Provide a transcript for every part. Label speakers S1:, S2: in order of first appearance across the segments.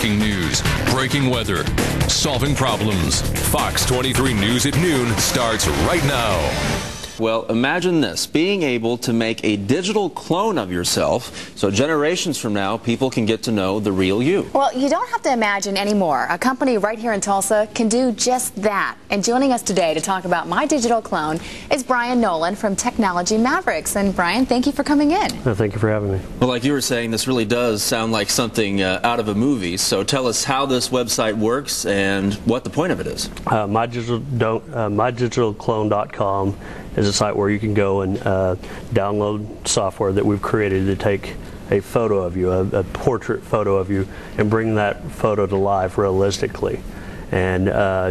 S1: breaking news, breaking weather, solving problems. Fox 23 News at noon starts right now.
S2: Well, imagine this, being able to make a digital clone of yourself so generations from now people can get to know the real you.
S3: Well, you don't have to imagine anymore. A company right here in Tulsa can do just that. And joining us today to talk about my digital clone is Bryan Noland from Technology Mavericks. And Bryan, thank you for coming in.
S4: Thank you for having me.
S2: Well, like you were saying, this really does sound like something out of a movie. So tell us how this website works and what the point of it is.
S4: MyDigitalClone.com is a site where you can go and download software that we've created to take a photo of you, a portrait photo of you, and bring that photo to life realistically. And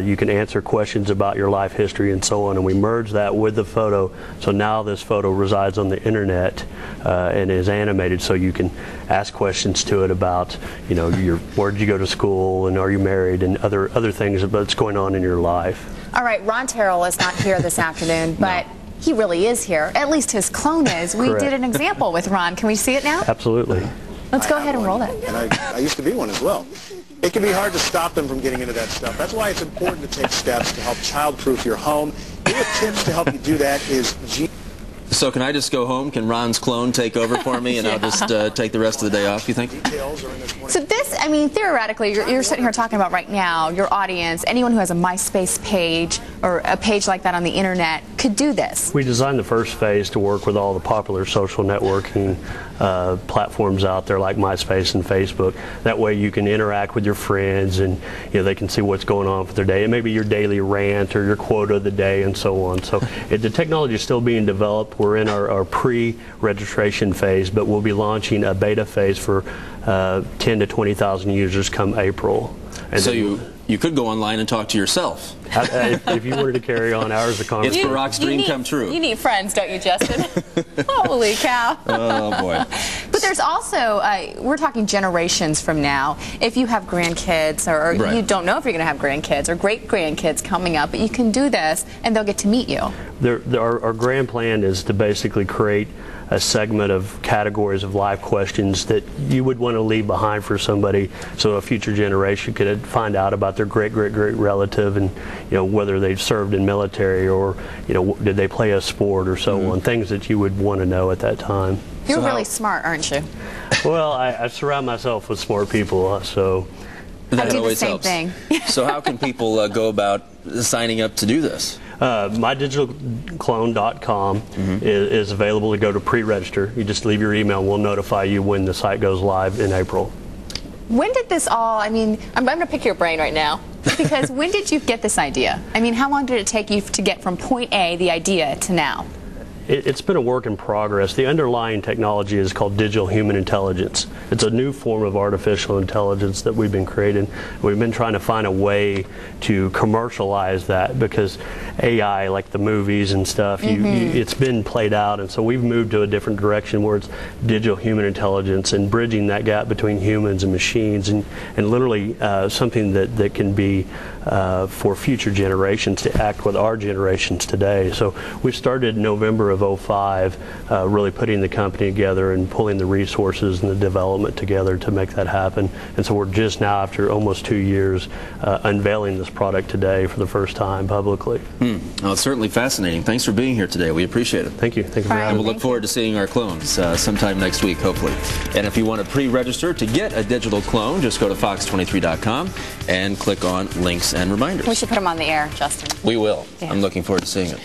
S4: you can answer questions about your life history and so on, and we merge that with the photo, so now this photo resides on the internet and is animated, so you can ask questions to it about, you know, where did you go to school, and are you married, and other things that's going on in your life.
S3: All right, Ron Terrell is not here this afternoon, but he really is here. At least his clone is. We did an example with Ron. Can we see it now?
S4: Absolutely.
S3: Let's go ahead and roll it.
S5: And I used to be one as well. It can be hard to stop them from getting into that stuff. That's why it's important to take steps to help child-proof your home. Here are tips to help you do that is
S2: So can I just go home? Can Ron's clone take over for me and I'll just take the rest of the day off, you think?
S3: So this, I mean, theoretically, you're sitting here talking about right now, your audience, anyone who has a MySpace page or a page like that on the internet could do this.
S4: We designed the first phase to work with all the popular social networking platforms out there like MySpace and Facebook. That way you can interact with your friends and they can see what's going on for their day. It may be your daily rant or your quote of the day and so on. So the technology is still being developed. We're in our pre-registration phase, but we'll be launching a beta phase for 10 to 20,000 users come April. And
S2: so you could go online and talk to yourself.
S4: If you wanted to carry on hours of conversation.
S2: It's Barack's dream come true.
S3: You need friends, don't you, Justin? Holy cow.
S2: Oh, boy.
S3: But there's also, we're talking generations from now. If you have grandkids, or you don't know if you're going to have grandkids or great-grandkids coming up, but you can do this, and they'll get to meet you.
S4: Our grand plan is to basically create a segment of categories of life questions that you would want to leave behind for somebody, so a future generation could find out about their great relative, and whether they've served in military or did they play a sport or so on, things that you would want to know at that time.
S3: You're really smart, aren't you?
S4: Well, I surround myself with smart people, so
S2: that
S3: I do
S2: always
S3: the same
S2: helps.
S3: thing.
S2: So how can people go about signing up to do this?
S4: MyDigitalClone.com is available to go to pre-register. You just leave your email and we'll notify you when the site goes live in April.
S3: When did this all, I mean, I'm going to pick your brain right now, because when did you get this idea? I mean, how long did it take you to get from point A, the idea, to now?
S4: It's been a work in progress. The underlying technology is called digital human intelligence. It's a new form of artificial intelligence that we've been creating. We've been trying to find a way to commercialize that, because AI, like the movies and stuff, it's been played out, and so we've moved to a different direction where it's digital human intelligence and bridging that gap between humans and machines, and literally something that can be for future generations to act with our generations today. So we started in November of 2005, really putting the company together and pulling the resources and the development together to make that happen. And so we're just now, after almost 2 years, unveiling this product today for the first time publicly.
S2: Well, it's certainly fascinating. Thanks for being here today. We appreciate it.
S4: Thank you. Thank you for having me.
S2: And we'll look forward to seeing our clones sometime next week, hopefully. And if you want to pre-register to get a digital clone, just go to fox23.com and click on links and reminders.
S3: We should put them on the air, Justin.
S2: We will. Yeah. I'm looking forward to seeing it.